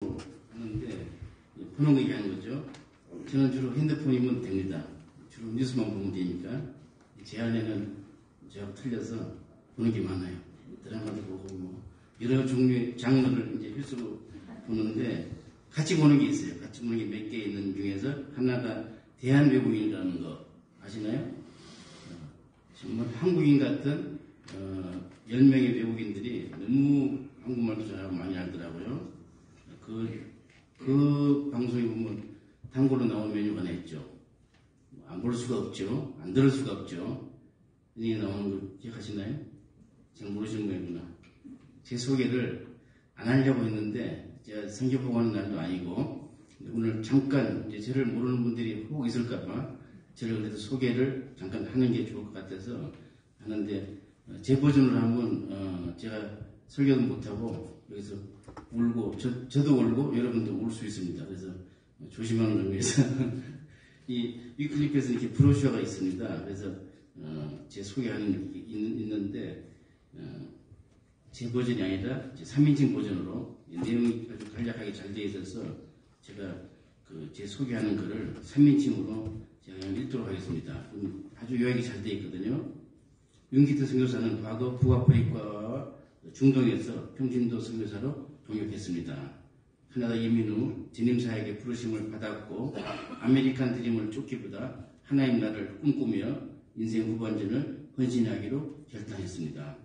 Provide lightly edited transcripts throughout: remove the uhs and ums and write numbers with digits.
하는데 보는 거 얘기하는 거죠. 저는 주로 핸드폰이면 됩니다. 주로 뉴스만 보면 되니까. 제 아내는 저하고 틀려서 보는 게 많아요. 드라마도 보고 뭐 여러 종류의 장르를 이제 필수로 보는데 같이 보는 게 있어요. 같이 보는 게 몇 개 있는 중에서 하나가 대한외국인이라는 거 아시나요? 정말 한국인 같은 10명의 외국인들이 너무 한국말도 잘하고 많이 알더라고요. 그 방송에 보면 단골로 나온 메뉴가 하나 있죠. 안 볼 수가 없죠. 안 들을 수가 없죠. 여기 나오는 거 기억하시나요? 잘 모르시는 거구나. 제 소개를 안 하려고 했는데 제가 성경 보고 하는 날도 아니고 오늘 잠깐 이제 저를 모르는 분들이 혹 있을까봐 저를 그래도 소개를 잠깐 하는 게 좋을 것 같아서 하는데 제 버전으로 하면 제가 설교도 못하고 여기서 울고 저도 울고 여러분도 울 수 있습니다. 그래서 조심하는 의미에서 이 위클리프에서 이렇게 브로셔가 있습니다. 그래서 제 소개하는 게 있는데 제 버전이 아니라 제 3인칭 버전으로 내용이 아주 간략하게 잘 되어 있어서 제가 제 소개하는 거를 3인칭으로 제가 그냥 읽도록 하겠습니다. 아주 요약이 잘 되어 있거든요. 윤기태 선교사는 과거 북아프리카와 중동에서 평신도 선교사로 동역했습니다. 캐나다 이민 후 전임사에게 부르심을 받았고 아메리칸 드림을 쫓기보다 하나님 나라를 꿈꾸며 인생 후반전을 헌신하기로 결단했습니다.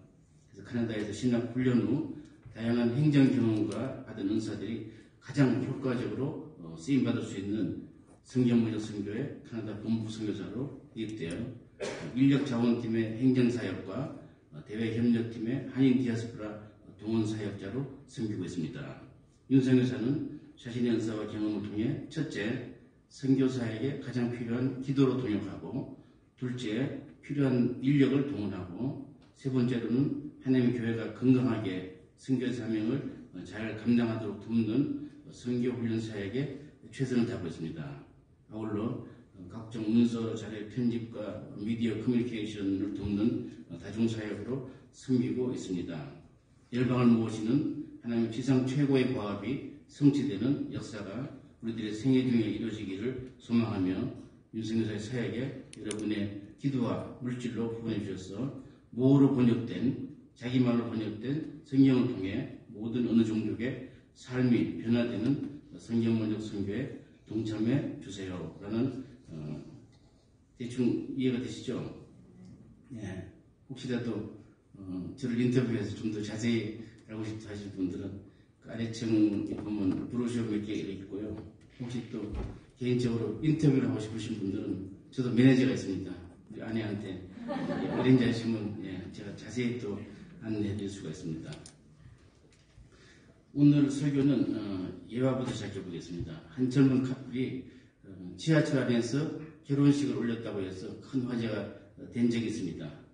그래서 캐나다에서 신학 훈련 후 다양한 행정 경험과 받은 은사들이 가장 효과적으로 쓰임받을 수 있는 성경문역 선교회 캐나다 본부 선교사로 유입되어 인력자원팀의 행정사역과 대외협력팀의 한인 디아스포라 동원사역자로 섬기고 있습니다. 윤 선교사는 자신의 은사와 경험을 통해 첫째, 선교사에게 가장 필요한 기도로 동역하고 둘째, 필요한 인력을 동원하고 세 번째로는 하나님의 교회가 건강하게 선교 사명을 잘 감당하도록 돕는 선교훈련 사역에 최선을 다하고 있습니다. 아울러 각종 문서 자료 편집과 미디어 커뮤니케이션을 돕는 다중사역으로 섬기고 있습니다. 열방을 모으시는 하나님 지상 최고의 과업이 성취되는 역사가 우리들의 생애 중에 이루어지기를 소망하며 윤선교사의 사역에 여러분의 기도와 물질로 후원해 주셔서 모어로 번역된 자기말로 번역된 성경을 통해 모든 어느 종족의 삶이 변화되는 성경번역 선교에 동참해 주세요. 라는 대충 이해가 되시죠? 예. 혹시라도 저를 인터뷰해서 좀 더 자세히 알고 싶다 하실 분들은 그 아래층에 보면 브로셔 몇 개 있고요. 혹시 또 개인적으로 인터뷰를 하고 싶으신 분들은 저도 매니저가 있습니다. 우리 아내한테 어린자 하시면 제가 자세히 또 안내해 드릴 수가 있습니다. 오늘 설교는 예화부터 시작해 보겠습니다. 한 젊은 커플이 지하철 안에서 결혼식을 올렸다고 해서 큰 화제가 된 적이 있습니다.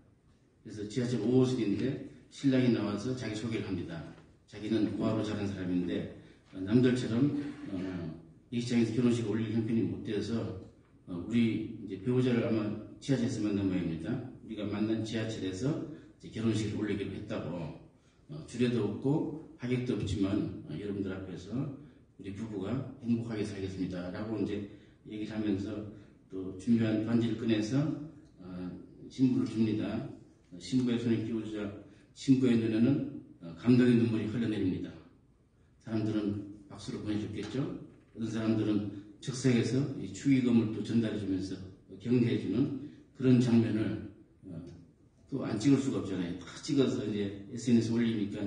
그래서 지하철 5호선인데 신랑이 나와서 자기 소개를 합니다. 자기는 고아로 자란 사람인데 남들처럼 예식장에서 결혼식을 올릴 형편이 못 돼서 우리 이제 배우자를 아마 지하철에서 만난 모양입니다. 우리가 만난 지하철에서 이제 결혼식을 올리기로 했다고 주례도 없고 하객도 없지만 여러분들 앞에서 우리 부부가 행복하게 살겠습니다. 라고 이제 얘기를 하면서 또 중요한 반지를 꺼내서 신부를 줍니다. 신부의 손에 끼워주자 신부의 눈에는 감동의 눈물이 흘러내립니다. 사람들은 박수로 보내줬겠죠. 어떤 사람들은 즉석에서 이 축의금을 또 전달해주면서 격려해주는 그런 장면을 또 안 찍을 수가 없잖아요. 다 찍어서 이제 SNS에 올리니까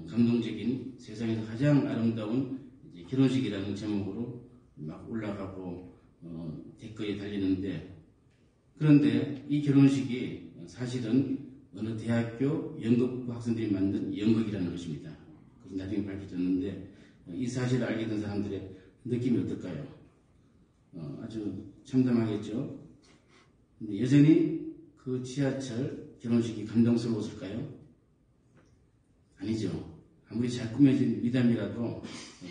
감동적인 세상에서 가장 아름다운 이제 결혼식이라는 제목으로 막 올라가고 댓글이 달리는데 그런데 이 결혼식이 사실은 어느 대학교 연극부 학생들이 만든 연극이라는 것입니다. 그래서 나중에 밝혀졌는데 이 사실을 알게 된 사람들의 느낌이 어떨까요? 아주 참담하겠죠. 근데 여전히 그 지하철 결혼식이 감동스러웠을까요? 아니죠. 아무리 잘 꾸며진 미담이라도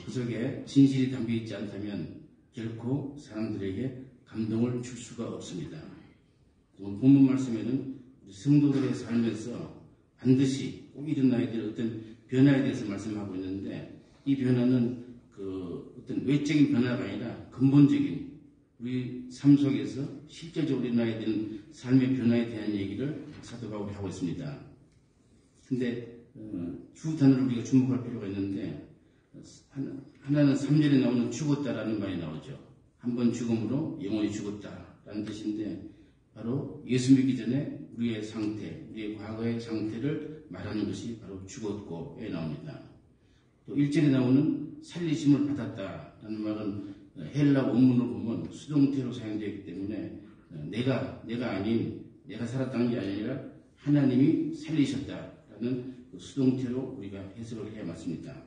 그 속에 진실이 담겨있지 않다면 결코 사람들에게 감동을 줄 수가 없습니다. 오늘 본문 말씀에는 우리 성도들의 삶에서 반드시 꼭 일어나야 될 어떤 변화에 대해서 말씀하고 있는데 이 변화는 어떤 외적인 변화가 아니라 근본적인 우리 삶 속에서 실제적으로 일어나야 되는 삶의 변화에 대한 얘기를 사도 바울이 하고 있습니다. 근데 주 단어를 우리가 주목할 필요가 있는데 하나는 3절에 나오는 죽었다라는 말이 나오죠. 한 번 죽음으로 영원히 죽었다라는 뜻인데 바로 예수 믿기 전에 우리의 상태, 우리의 과거의 상태를 말하는 것이 바로 죽었고에 나옵니다. 또 1절에 나오는 살리심을 받았다라는 말은 헬라 원문을 보면 수동태로 사용되어 있기 때문에 내가 아닌 내가 살았다는 게 아니라 하나님이 살리셨다라는 그 수동태로 우리가 해석을 해야 맞습니다.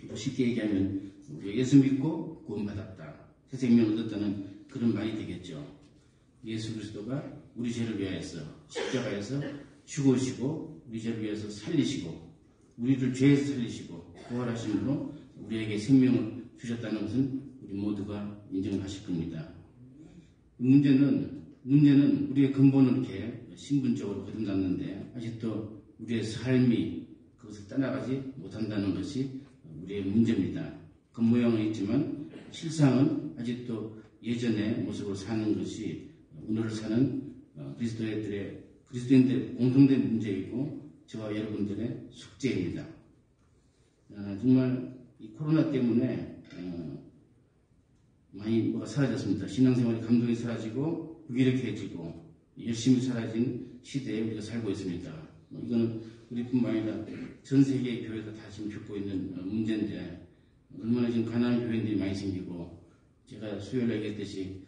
또 쉽게 얘기하면 우리가 예수 믿고 구원받았다, 새 생명을 얻었다는 그런 말이 되겠죠. 예수 그리스도가 우리 죄를 위하여서 십자가에서 죽으시고 우리 죄를 위해서 살리시고 우리를 죄에서 살리시고 부활하심으로 우리에게 생명을 주셨다는 것은 우리 모두가 인정하실 겁니다. 문제는 우리의 근본은 이렇게 신분적으로 거듭났는데 아직도 우리의 삶이 그것을 떠나가지 못한다는 것이 우리의 문제입니다. 겉모양은 있지만 실상은 아직도 예전의 모습으로 사는 것이 오늘을 사는 그리스도인들의 공통된 문제이고 저와 여러분들의 숙제입니다. 정말 이 코로나 때문에 많이 뭐가 사라졌습니다. 신앙생활의 감동이 사라지고 무기력해지고 열심히 사라진 시대에 우리가 살고 있습니다. 이거는 우리뿐만 아니라 전 세계의 교회가 다 지금 겪고 있는 문제인데 얼마나 지금 가난한 교회들이 많이 생기고 제가 수요일에 얘기했듯이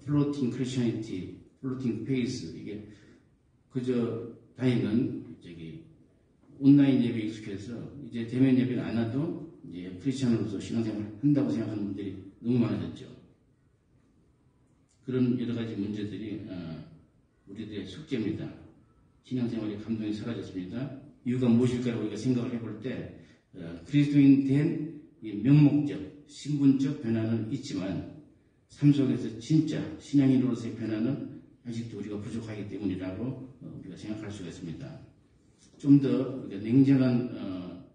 플로팅 크리스천리티, 플로팅 페이스 이게 그저 다니는 온라인 예배 익숙해서 이제 대면 예배를 안 하도 이제 크리스천으로서 신앙생활을 한다고 생각하는 분들이 너무 많아졌죠. 그런 여러 가지 문제들이 우리들의 숙제입니다. 신앙생활의 감동이 사라졌습니다. 이유가 무엇일까라고 우리가 생각을 해볼 때 그리스도인 된 명목적, 신분적 변화는 있지만 삶 속에서 진짜 신앙인으로서의 변화는 아직도 우리가 부족하기 때문이라고 우리가 생각할 수가 있습니다. 좀 더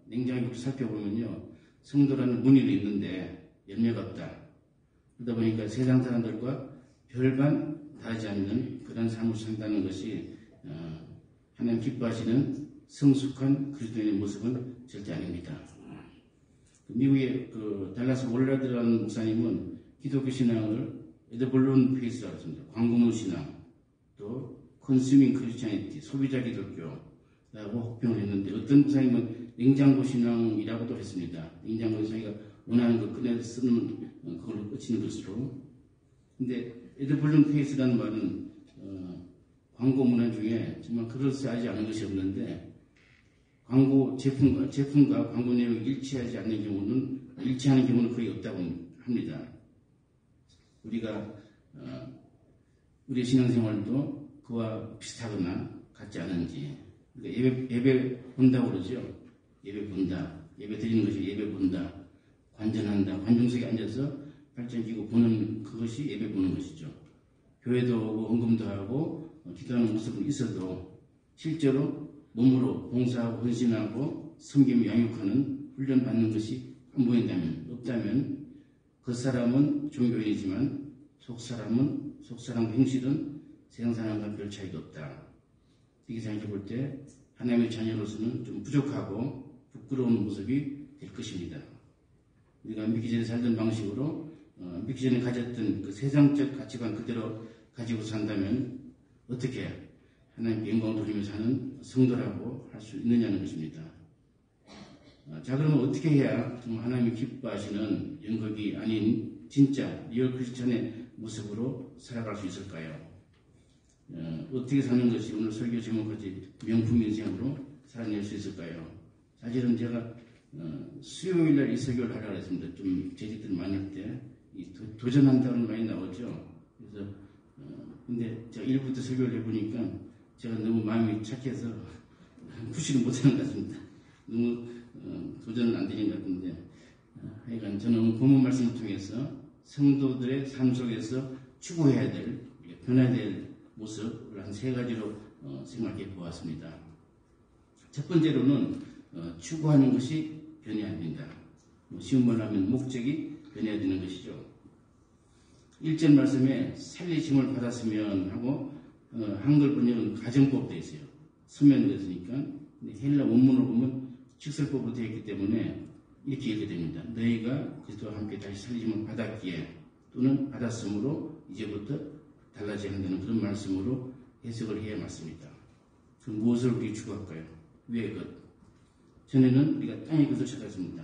냉정하게 살펴보면요, 성도라는 문의는 있는데 열매가 없다. 그러다 보니까 세상 사람들과 별반 다르지 않는 그런 삶을 산다는 것이 하나님 기뻐하시는 성숙한 그리스도인의 모습은 절대 아닙니다. 미국의 달라스 월라드라는 목사님은 기독교 신앙을 에드벌룬 페이스라고 했습니다. 광고문 신앙, 또 컨슈밍 크리스천리티, 소비자 기독교라고 혹평을 했는데 어떤 목사님은 냉장고 신앙이라고도 했습니다. 냉장고에 자기가 원하는 거 꺼내서 쓰는 그걸로 끝이는 것으로. 근데 에드벌룬 페이스라는 말은 광고 문화 중에 정말 그럴싸하지 않은 것이 없는데 광고 제품과 광고 내용이 일치하는 경우는 거의 없다고 합니다. 우리가 우리의 신앙생활도 그와 비슷하거나 같지 않은지. 그러니까 예배 본다고 그러죠. 예배 본다. 예배 드리는 것이 예배 본다. 관전한다. 관중석에 앉아서 발전 끼고 보는 그것이 예배 보는 것이죠. 교회도 오고 헌금도 하고 기도하는 모습은 있어도 실제로 몸으로 봉사하고 헌신하고 섬김 양육하는 훈련 받는 것이 안 보인다면, 없다면 겉사람은 종교인이지만 속사람 행실은 세상 사람과 별 차이도 없다. 이렇게 생각해 볼 때 하나님의 자녀로서는 좀 부족하고 부끄러운 모습이 될 것입니다. 우리가 믿기 전에 살던 방식으로 믿기 전에 가졌던 그 세상적 가치관 그대로 가지고 산다면 어떻게 하나님께 영광 돌리며 사는 성도라고 할 수 있느냐는 것입니다. 자, 그러면 어떻게 해야 정말 하나님이 기뻐하시는 연극이 아닌 진짜 리얼 크리스천의 모습으로 살아갈 수 있을까요? 어떻게 사는 것이 오늘 설교 제목까지 명품 인생으로 살아낼 수 있을까요? 사실은 제가 수요일날 이 설교를 하려고 했습니다. 좀 재직들이 많을 때 도전한다는 말이 나오죠. 그래서 근데 제가 1부터 설교를 해보니까 제가 너무 마음이 착해서 푸시를 못하는 것 같습니다. 너무 도전은 안 되는 것 같은데 하여간 저는 본문 말씀을 통해서 성도들의 삶 속에서 추구해야 될, 변해야 될 모습을 한 세 가지로 생각해 보았습니다. 첫 번째로는 추구하는 것이 변해야 합니다. 쉬운 말로 하면 목적이 변해야 되는 것이죠. 1절 말씀에 살리심을 받았으면 하고 한글 번역은 가정법 되어 있어요. 서면되어 있으니까. 헬라 원문을 보면 직설법으로 되어 있기 때문에 이렇게 읽게 됩니다. 너희가 그리스도와 함께 다시 살리심을 받았기에 또는 받았으므로 이제부터 달라져야 한다는 그런 말씀으로 해석을 해야 맞습니다. 그럼 무엇을 우리 추구할까요? 위의 것. 전에는 우리가 땅의 것을 찾았습니다.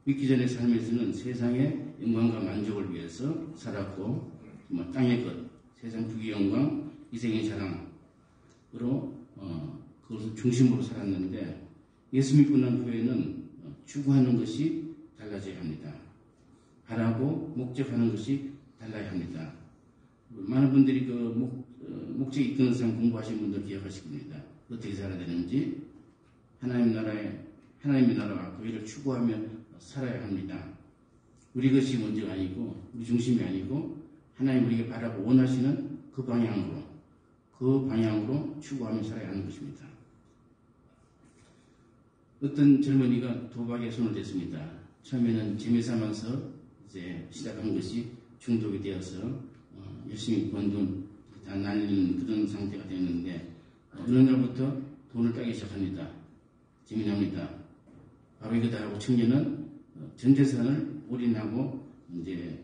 믿기 전의 삶에서는 세상의 영광과 만족을 위해서 살았고 땅의 것, 세상 부귀 영광, 이생의 자랑으로 그것을 중심으로 살았는데 예수 믿고 난 후에는 추구하는 것이 달라져야 합니다. 바라고 목적하는 것이 달라야 합니다. 많은 분들이 목적이 이끄는 삶 공부하신 분들 기억하실 겁니다. 어떻게 살아야 되는지 하나님의 나라와 그 일을 추구하며 살아야 합니다. 우리 것이 먼저가 아니고 우리 중심이 아니고 하나님 우리에게 바라고 원하시는 그 방향으로 추구하며 살아야 하는 것입니다. 어떤 젊은이가 도박에 손을 댔습니다. 처음에는 재미삼아서 이제 시작한 것이 중독이 되어서 열심히 번 돈 다 날리는 그런 상태가 되었는데 어느 날부터 돈을 따기 시작합니다. 재미납니다. 바로 이거다 하고 청년은 전 재산을 올인하고 이제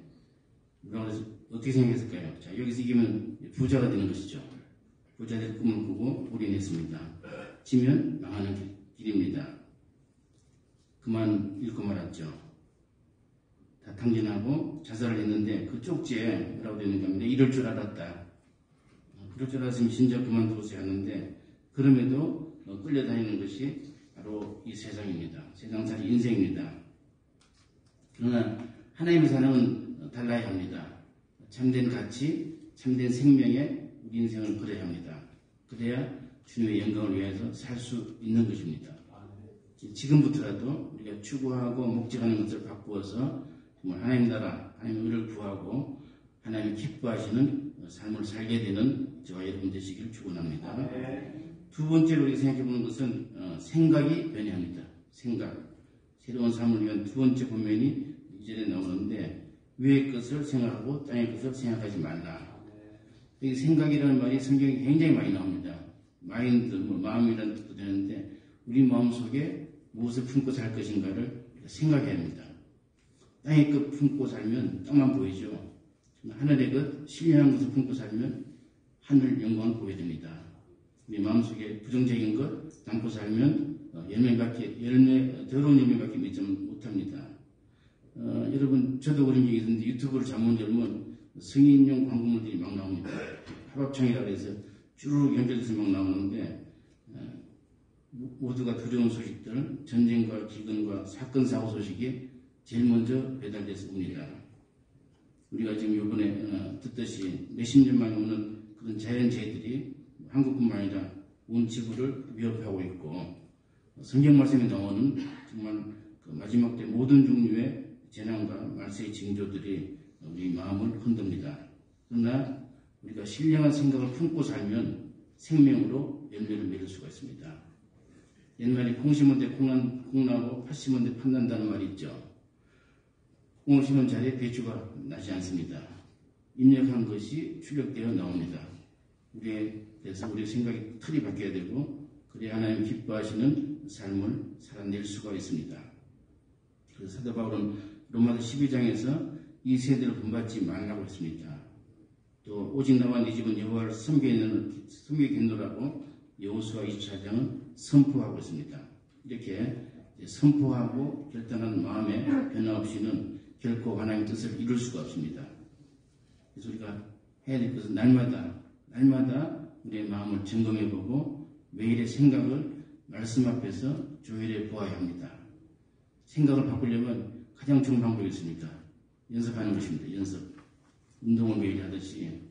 어떻게 생각했을까요? 자, 여기서 이기면 부자가 되는 것이죠. 부자 될 꿈을 꾸고 올인했습니다. 지면 망하는 길입니다. 그만 잃고 말았죠. 다 탕진하고 자살을 했는데 그 쪽지에 뭐라고 되는가 하면 이럴 줄 알았다. 그럴 줄 알았으면 진짜 그만두었어야 하는데 그럼에도 끌려다니는 것이 바로 이 세상입니다. 세상살이 인생입니다. 그러나 하나님의 사랑은 달라야 합니다. 참된 가치, 참된 생명에 우리 인생을 걸어야 합니다. 그래야 주님의 영광을 위해서 살 수 있는 것입니다. 지금부터라도 우리가 추구하고 목적하는 것을 바꾸어서 정말 하나님 나라, 하나님의 의를 구하고 하나님이 기뻐하시는 삶을 살게 되는 저와 여러분 되시기를 축원합니다. 두 번째로 우리가 생각해보는 것은 생각이 변해야 합니다. 생각. 새로운 삶을 위한 두 번째 본면이 이전에 나오는데 위의 것을 생각하고 땅의 것을 생각하지 말라. 여기 생각이라는 말이 성경에 굉장히 많이 나옵니다. 마인드, 마음이라는 뜻도 되는데 우리 마음속에 무엇을 품고 살 것인가를 생각해야 합니다. 땅의 것 품고 살면 땅만 보이죠. 하늘의 것, 신령한 것을 품고 살면 하늘 영광을 보게 됩니다. 우리 마음속에 부정적인 것 담고 살면 더러운 열매밖에 맺지 못합니다. 여러분, 저도 그런 적이 있는데 유튜브를 잘못 열면 성인용 광고물들이 막 나옵니다. 합합창이라고 해서 쭈르륵 연결돼서 막 나오는데 모두가 두려운 소식들, 전쟁과 기근과 사건, 사고 소식이 제일 먼저 배달돼서 옵니다. 우리가 지금 이번에 듣듯이 몇십 년 만에 오는 그런 자연재해들이 한국뿐만 아니라 온 지구를 위협하고 있고 성경 말씀에 나오는 정말 그 마지막 때 모든 종류의 재난과 말세의 징조들이 우리 마음을 흔듭니다. 그러나 우리가 신령한 생각을 품고 살면 생명으로 열매를 맺을 수가 있습니다. 옛말에 콩 심은 데 콩 나고 팥 심은 데 팥 난다는 말이 있죠. 콩을 심은 자리에 배추가 나지 않습니다. 입력한 것이 출력되어 나옵니다. 그래서 우리의 생각이 틀이 바뀌어야 되고 그래야 하나님 기뻐하시는 삶을 살아낼 수가 있습니다. 그래서 사도 바울은 로마서 12장에서 이 세대를 본받지 말라고 했습니다. 또 오직 나와 네 집은 여호와를 섬기겠노라고 여호수아 24장은 선포하고 있습니다. 이렇게 선포하고 결단하는 마음의 변화 없이는 결코 하나님의 뜻을 이룰 수가 없습니다. 그래서 우리가 해야 될 것은 날마다 우리의 마음을 점검해보고 매일의 생각을 말씀 앞에서 조율해 보아야 합니다. 생각을 바꾸려면 가장 좋은 방법이 있습니다. 연습하는 것입니다. 연습. 운동을 매일 하듯이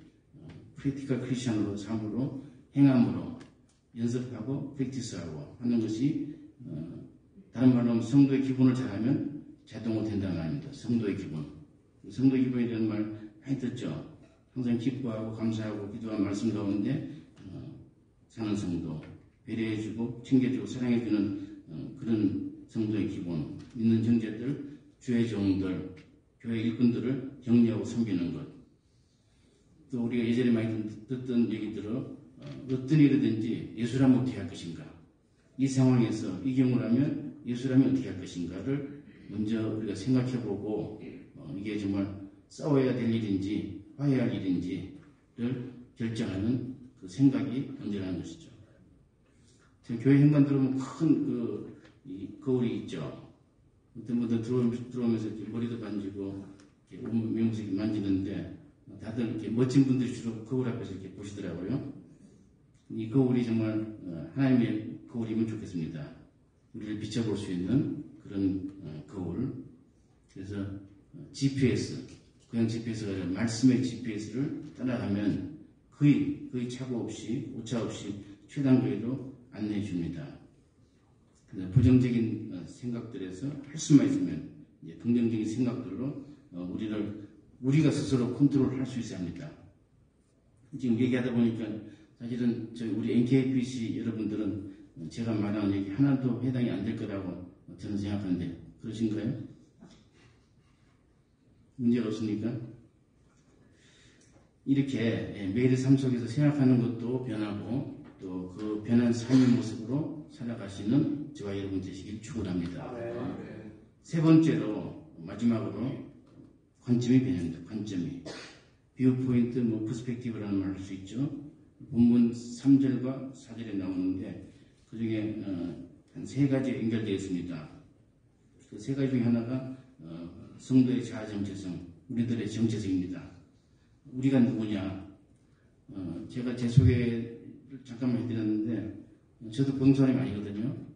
프랙티컬 크리스천으로 삶으로 행함으로 연습하고 프랙티스하고 하는 것이 다른 말로 하면 성도의 기본을 잘하면 자동으로 된다는 말입니다. 성도의 기본. 성도의 기본이라는 말 많이 듣죠. 항상 기뻐하고 감사하고 기도하는 말씀 가운데 사는 성도, 배려해주고 챙겨주고 사랑해주는 그런 성도의 기본, 믿는 형제들 주의 종들, 교회 일꾼들을 격려하고 섬기는 것. 또 우리가 예전에 많이 듣던 얘기들은 어떤 일이든지 예수라면 어떻게 할 것인가. 이 상황에서 이 경우라면 예수라면 어떻게 할 것인가를 먼저 우리가 생각해보고 이게 정말 싸워야 될 일인지 화해할 일인지를 결정하는 그 생각이 온전한 것이죠. 교회 현관 들어오면 큰 거울이 있죠. 어떤 분들 들어오면서 이렇게 머리도 만지고 명색이 만지는데 다들 이렇게 멋진 분들이 주로 거울 앞에서 이렇게 보시더라고요. 이 거울이 정말 하나님의 거울이면 좋겠습니다. 우리를 비춰볼 수 있는 그런 거울. 그래서 GPS, 그냥 GPS가 아니라 말씀의 GPS를 따라가면 거의 착오 없이, 오차 없이 최단거리로 안내해 줍니다. 부정적인 생각들에서 할 수만 있으면 이제 긍정적인 생각들로 우리가 스스로 컨트롤할 수 있어야 합니다. 지금 얘기하다 보니까 사실은 우리 NKPC 여러분들은 제가 말하는 얘기 하나도 해당이 안 될 거라고 저는 생각하는데 그러신가요? 문제가 없습니까? 이렇게 매일의 삶 속에서 생각하는 것도 변하고 또 그 변한 삶의 모습으로 살아가시는 저와 여러분 되시길 축원합니다. 세 번째로 마지막으로 관점이 변합니다. 관점이 뷰포인트, 퍼스펙티브라는 말 할 수 있죠. 본문 3절과 4절에 나오는데 그 중에 한 세 가지에 연결되어 있습니다. 그 세 가지 중에 하나가 성도의 자아 정체성, 우리들의 정체성입니다. 우리가 누구냐? 제가 제 소개를 잠깐만 해드렸는데 저도 봉사원이 아니거든요.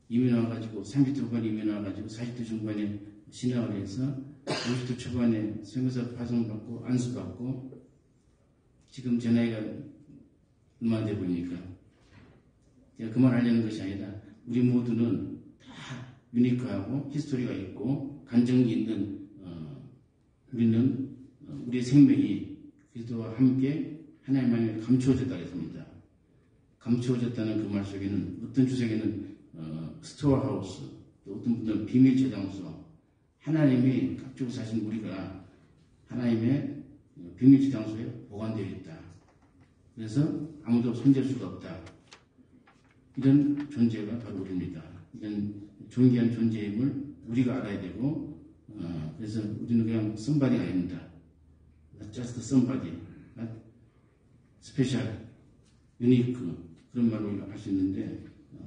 이민 와가지고 30대 후반에 이민 와가지고 40대 중반에 신학을 해서 50대 초반에 선교사 파송받고 안수받고 지금 제 나이가 얼마나 돼 보입니까? 제가 그 말 하려는 것이 아니라 우리 모두는 다 유니크하고 히스토리가 있고 간증이 있는 우리는 우리의 생명이 그리스도와 함께 하나님 안에 감추어졌다 했습니다. 감추어졌다는 그 말 속에는 어떤 주석에는 스토어하우스, 또 어떤 분들은 비밀 저장소, 하나님이 각주고 사신 우리가 하나님의 비밀 저장소에 보관되어 있다. 그래서 아무도 손댈 수가 없다. 이런 존재가 바로 우리입니다. 이런 존귀한 존재임을 우리가 알아야 되고 그래서 우리는 그냥 somebody가 아닙니다. Not just somebody, not special, unique 그런 말로 할 수 있는데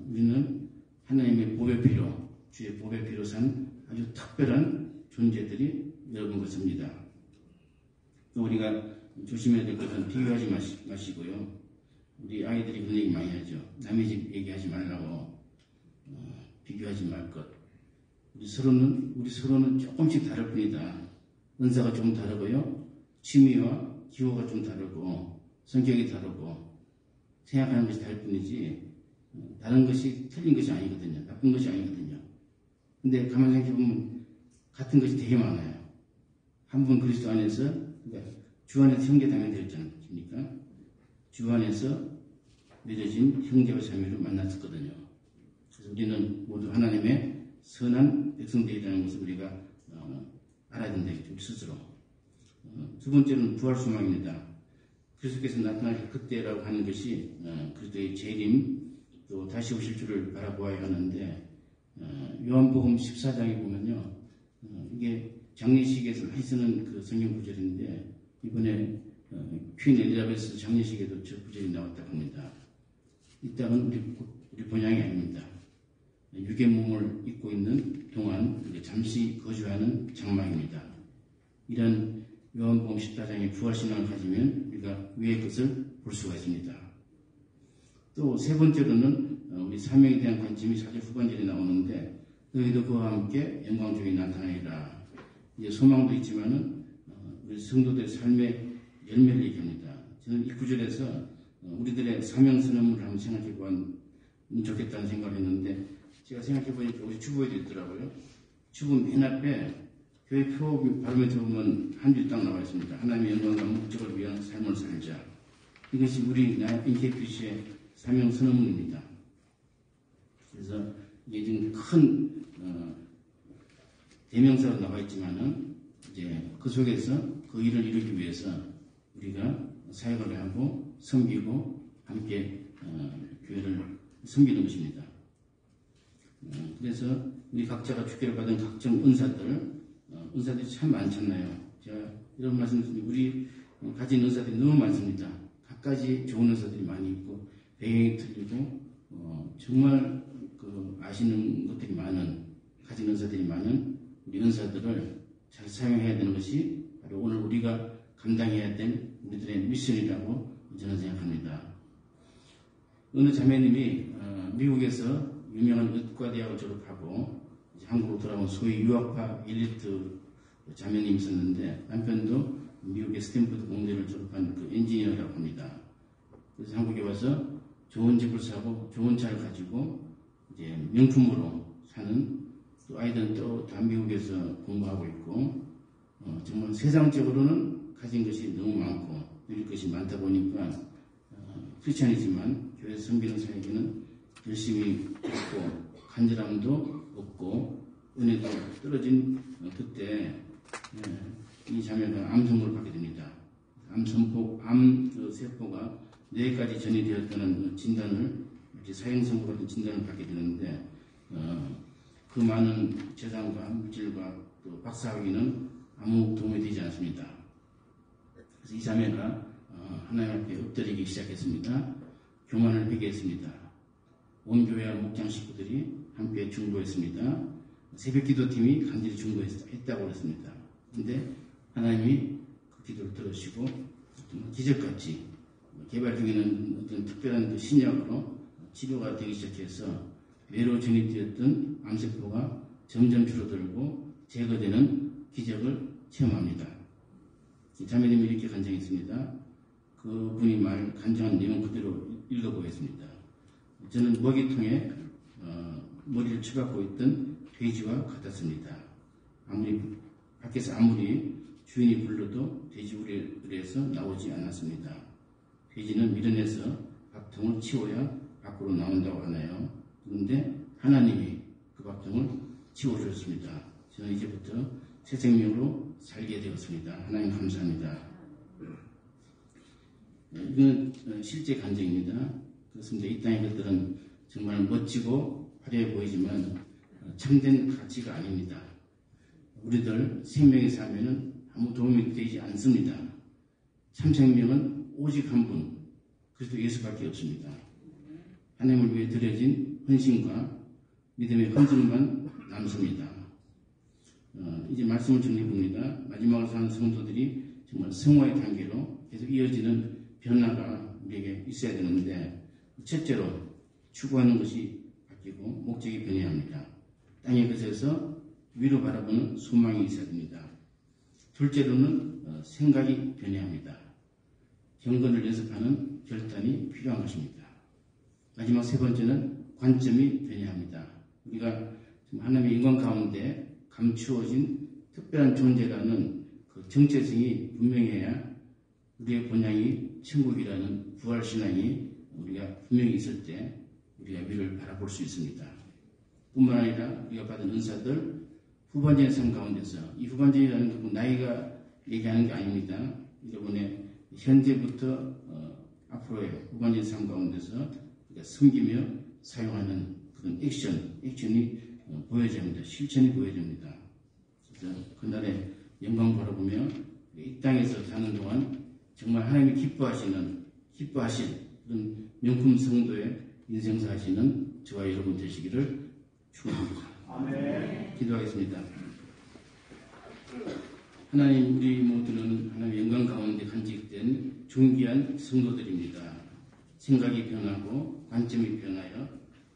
우리는 하나님의 보배 피로, 주의 보배 피로 산 아주 특별한 존재들이 여러분 것입니다. 또 우리가 조심해야 될 것은 비교하지 마시고요. 우리 아이들이 그런 얘기 많이 하죠. 남의 집 얘기하지 말라고. 비교하지 말 것. 우리 서로는 조금씩 다를 뿐이다. 은사가 좀 다르고요. 취미와 기호가 좀 다르고 성격이 다르고 생각하는 것이 다를 뿐이지 다른 것이 틀린 것이 아니거든요. 나쁜 것이 아니거든요. 근데 가만히 생각해보면 같은 것이 되게 많아요. 한 분 그리스도 안에서 그러니까 주 안에서 형제 당연히 되었지 않습니까? 주 안에서 맺어진 형제와 자매로 만났었거든요. 그래서 우리는 모두 하나님의 선한 백성들이라는 것을 우리가 알아야 된다. 우리 스스로. 두 번째는 부활 소망입니다. 그리스도께서 나타나실 그때라고 하는 것이 그리스도의 재림 또 다시 오실 줄을 바라보아야 하는데 요한복음 14장에 보면요. 이게 장례식에서 많이 쓰는 그 성경 구절인데 이번에 퀸 엘리자베스 장례식에도 저 구절이 나왔다고 합니다. 이 땅은 우리 본향이 아닙니다. 육의 몸을 입고 있는 동안 잠시 거주하는 장막입니다. 이런 요한복음 14장의 부활신앙을 가지면 우리가 위의 것을 볼 수가 있습니다. 또 세 번째로는 우리 사명에 대한 관점이 4절 후반절에 나오는데 너희도 그와 함께 영광 중에 나타나리라. 이제 소망도 있지만은 우리 성도들의 삶의 열매를 얘기합니다. 저는 이 구절에서 우리들의 사명선언을 한번 생각해 보면 좋겠다는 생각을 했는데 제가 생각해 보니까 우리 주보에도 있더라고요. 주보 맨 앞에 교회 표 바로메터 보면 한 줄 딱 나와 있습니다. 하나님의 영광과 목적을 위한 삶을 살자. 이것이 우리 NKPC의 사명 선언문입니다. 그래서 이게 지금 큰 대명사로 나와 있지만은 이제 그 속에서 그 일을 이루기 위해서 우리가 사역을 하고 섬기고 함께 교회를 섬기는 것입니다. 그래서 우리 각자가 주께를 받은 각종 은사들이 참 많잖아요. 제가 이런 말씀 드리면 우리 가진 은사들이 너무 많습니다. 각가지 좋은 은사들이 많이 있고 배경이 틀리고 정말 그 아시는 것들이 많은 가진 은사들이 많은 우리 은사들을 잘 사용해야 되는 것이 바로 오늘 우리가 감당해야 될 우리들의 미션이라고 저는 생각합니다. 어느 자매님이 미국에서 유명한 의과대학을 졸업하고 이제 한국으로 돌아온 소위 유학파 엘리트 자매님이 있었는데 남편도 미국의 스탠퍼드 공대를 졸업한 그 엔지니어라고 합니다. 그래서 한국에 와서 좋은 집을 사고 좋은 차를 가지고 이제 명품으로 사는 또 아이들은 또 다 미국에서 공부하고 있고 정말 세상적으로는 가진 것이 너무 많고 누릴 것이 많다 보니까 크리스찬이지만 교회 섬기는 사역에는 열심히 했고 간절함도 없고 은혜도 떨어진 그때 이 자매가 암 선고를 받게 됩니다. 암 세포가 4가지 전이 되었다는 진단을 사형 선고 같은 진단을 받게 되는데 그 많은 재산과 물질과 또 박사학위는 아무 도움이 되지 않습니다. 그래서 이 자매가 하나님 앞에 엎드리기 시작했습니다. 교만을 회개했습니다. 온 교회와 목장 식구들이 함께 중보했습니다. 새벽 기도팀이 간절히 중보했다고 했습니다. 그런데 하나님이 그 기도를 들으시고 기적같이 개발 중에는 어떤 특별한 그 신약으로 치료가 되기 시작해서 뇌로 전이되었던 암세포가 점점 줄어들고 제거되는 기적을 체험합니다. 자매님이 이렇게 간증했습니다. 그분이 말 간증한 내용 그대로 읽어보겠습니다. 저는 먹이통에 머리를 쳐박고 있던 돼지와 같았습니다. 밖에서 아무리 주인이 불러도 돼지우리에서 나오지 않았습니다. 돼지는 밀어내서 밥통을 치워야 밖으로 나온다고 하나요? 그런데 하나님이 그 밥통을 치워주셨습니다. 저는 이제부터 새 생명으로 살게 되었습니다. 하나님 감사합니다. 이건 실제 간증입니다. 그렇습니다. 이 땅의 것들은 정말 멋지고 화려해 보이지만 참된 가치가 아닙니다. 우리들 생명의 삶에는 아무 도움이 되지 않습니다. 참 생명은 오직 한 분, 그리스도 예수밖에 없습니다. 하나님을 위해 드려진 헌신과 믿음의 헌증만 남습니다. 이제 말씀을 정리해봅니다. 마지막으로 사는 성도들이 정말 성화의 단계로 계속 이어지는 변화가 우리에게 있어야 되는데 첫째로 추구하는 것이 바뀌고 목적이 변해야 합니다. 땅의 것에서 위로 바라보는 소망이 있어야 됩니다. 둘째로는 생각이 변해야 합니다. 경건을 연습하는 결단이 필요한 것입니다. 마지막 세 번째는 관점이 변해야 합니다. 우리가 하나님의 인간 가운데 감추어진 특별한 존재라는 그 정체성이 분명해야 우리의 본향이 천국이라는 부활신앙이 우리가 분명히 있을 때 우리가 위를 바라볼 수 있습니다. 뿐만 아니라 우리가 받은 은사들 후반전의 삶 가운데서 이 후반전이라는 건 나이가 얘기하는 게 아닙니다. 여러분의 현재부터 앞으로의 후반전의 삶 가운데서 우리가 섬기며 사용하는 그런 액션이 보여져야 합니다. 실천이 보여야 합니다. 그래서 그날의 영광 바라보며 이 땅에서 사는 동안 정말 하나님이 기뻐하신 그런 명품 성도의 인생사 하시는 저와 여러분 되시기를 축원합니다. 아멘. 기도하겠습니다. 하나님, 우리 모두는 하나님의 영광 가운데 간직된 존귀한 성도들입니다. 생각이 변하고 관점이 변하여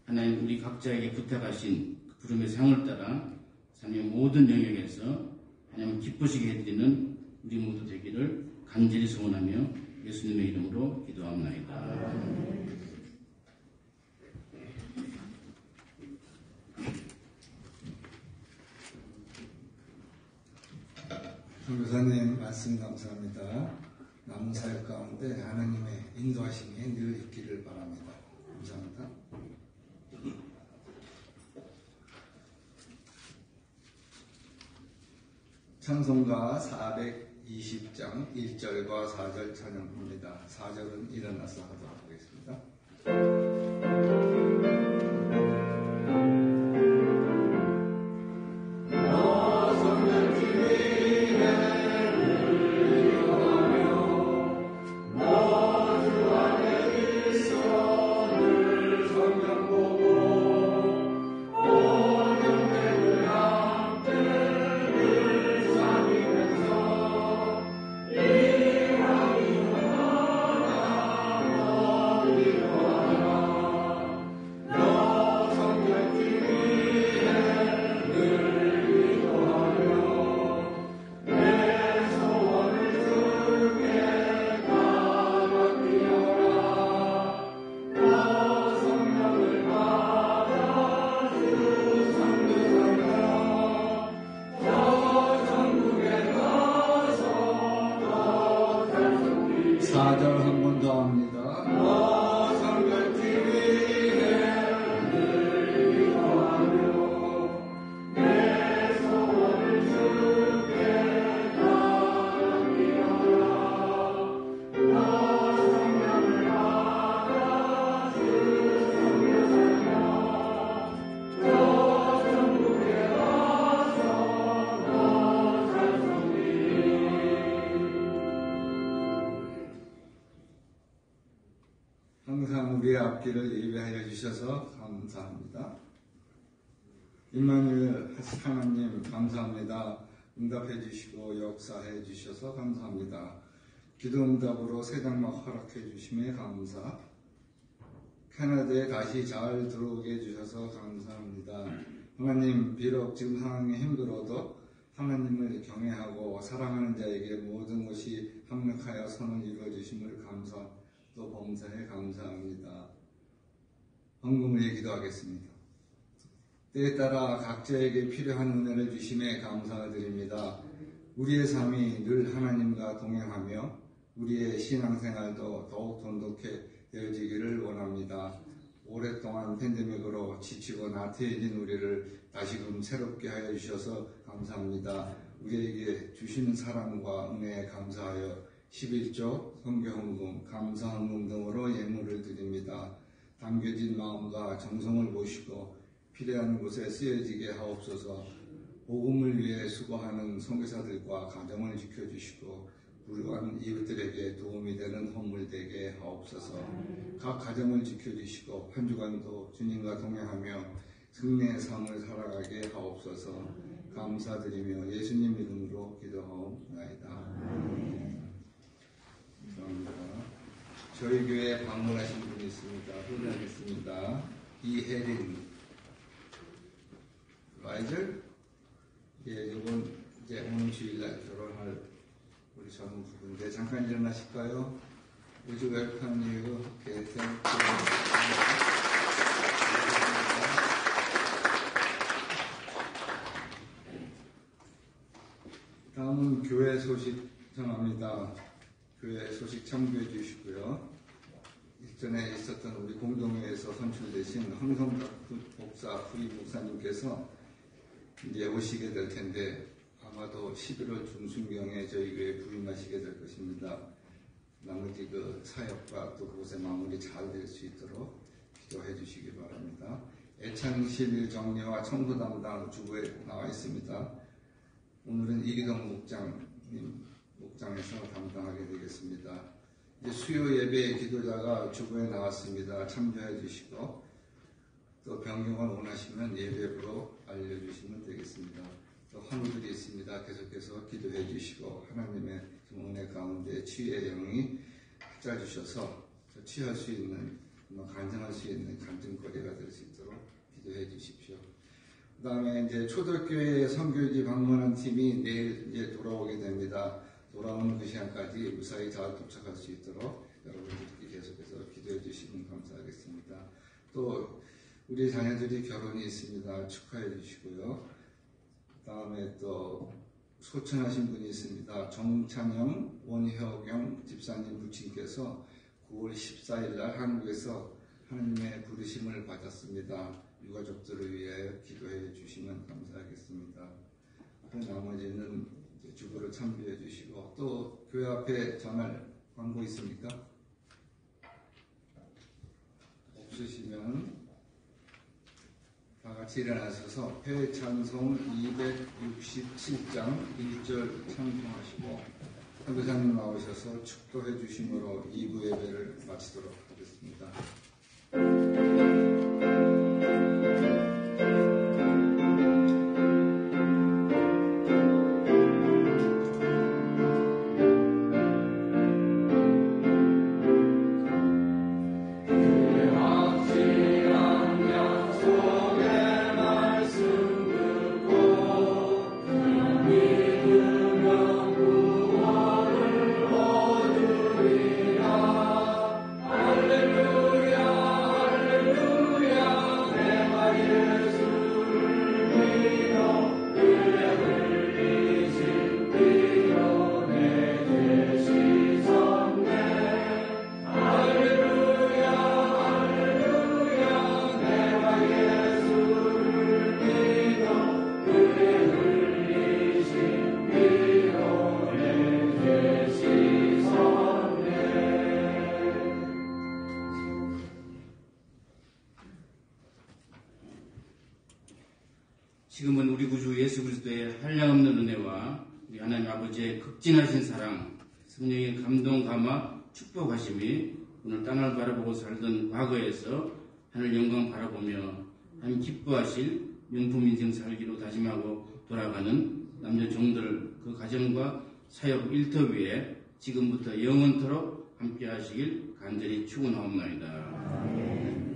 하나님 우리 각자에게 부탁하신 그 부름의 상을 따라 삶의 모든 영역에서 하나님 기쁘시게 해드리는 우리 모두 되기를 간절히 소원하며 예수님의 이름으로 기도합니다. 교사님 말씀 감사합니다. 남은 사역 가운데 하나님의 인도하심이 늘 있기를 바랍니다. 감사합니다. 찬송가 420장 1절과 4절 찬양합니다. 4절은 일어나서 하도록 하겠습니다. 항상 우리의 앞길을 예배하여 주셔서 감사합니다. 임마누엘 하나님 감사합니다. 응답해 주시고 역사해 주셔서 감사합니다. 기도 응답으로 새 장막 허락해 주심에 감사. 캐나다에 다시 잘 들어오게 해주셔서 감사합니다. 하나님, 비록 지금 상황이 힘들어도 하나님을 경외하고 사랑하는 자에게 모든 것이 합력하여 선을 이루어주심을 감사, 또 범사에 감사합니다. 헌금을 기도하겠습니다. 때에 따라 각자에게 필요한 은혜를 주심에 감사드립니다. 우리의 삶이 늘 하나님과 동행하며 우리의 신앙생활도 더욱 돈독해지기를 원합니다. 오랫동안 팬데믹으로 지치고 나태해진 우리를 다시금 새롭게 하여 주셔서 감사합니다. 우리에게 주시는 사랑과 은혜에 감사하여 11조, 선교헌금, 감사헌금 등으로 예물을 드립니다. 담겨진 마음과 정성을 보시고 필요한 곳에 쓰여지게 하옵소서. 복음을 위해 수고하는 선교사들과 가정을 지켜주시고 불우한 이웃들에게 도움이 되는 헌물 되게 하옵소서. 각 가정을 지켜주시고 한 주간도 주님과 동행하며 승리의 삶을 살아가게 하옵소서. 감사드리며 예수님 이름으로 기도하옵나이다. 감사합니다. 저희 교회에 방문하신 분이 있습니다. 소개하겠습니다. 이혜린 라이즐, 이번 이제 오는 주일날 결혼할 우리 젊은 부부인데 잠깐 일어나실까요? Would you welcome you? Okay, thank you. 다음은 교회 소식 전합니다. 교회 소식 참고해 주시고요. 이전에 있었던 우리 공동회에서 선출되신 황성각 목사 후임 목사님께서 이제 오시게 될 텐데 아마도 11월 중순경에 저희 교회에 부임하시게 될 것입니다. 나머지 그 사역과 또 그곳에 마무리 잘 될 수 있도록 기도해 주시기 바랍니다. 애창실 정리와 청소 담당 주부에 나와 있습니다. 오늘은 이기동 목장에서 담당하게 되겠습니다. 이제 수요 예배 기도자가 주부에 나왔습니다. 참조해 주시고 또 변경을 원하시면 예배부로 알려주시면 되겠습니다. 또 환우들이 있습니다. 계속해서 기도해 주시고 하나님의 은혜 가운데 치유의 영이 찾아주셔서 취할 수 있는, 간증할 수 있는 간증거리가 될 수 있도록 기도해 주십시오. 그 다음에 이제 초대교회 선교지 방문한 팀이 내일 이제 돌아오게 됩니다. 돌아오는 그 시간까지 무사히 잘 도착할 수 있도록 여러분들께 계속해서 기도해 주시면 감사하겠습니다. 또 우리 자녀들이 결혼이 있습니다. 축하해 주시고요. 그 다음에 또 소천하신 분이 있습니다. 정찬영, 원효경 집사님 부친께서 9월 14일 날 한국에서 하나님의 부르심을 받았습니다. 유가족들을 위해 기도해 주시면 감사하겠습니다. 그 나머지는 기도를 참조해 주시고, 또 교회 앞에 전할 광고 있습니까? 없으시면 다 같이 일어나셔서 회찬송 267장 1절 찬송하시고 선교사님 나오셔서 축도해 주심으로 2부 예배를 마치도록 하겠습니다. 지금은 우리 구주 예수 그리스도의 한량없는 은혜와 우리 하나님 아버지의 극진하신 사랑, 성령의 감동, 감화, 축복하심이 오늘 땅을 바라보고 살던 과거에서 하늘 영광 바라보며 하나님 기뻐하실 명품 인생 살기로 다짐하고 돌아가는 남녀 종들 그 가정과 사역 일터 위에 지금부터 영원토록 함께 하시길 간절히 축원하옵나이다.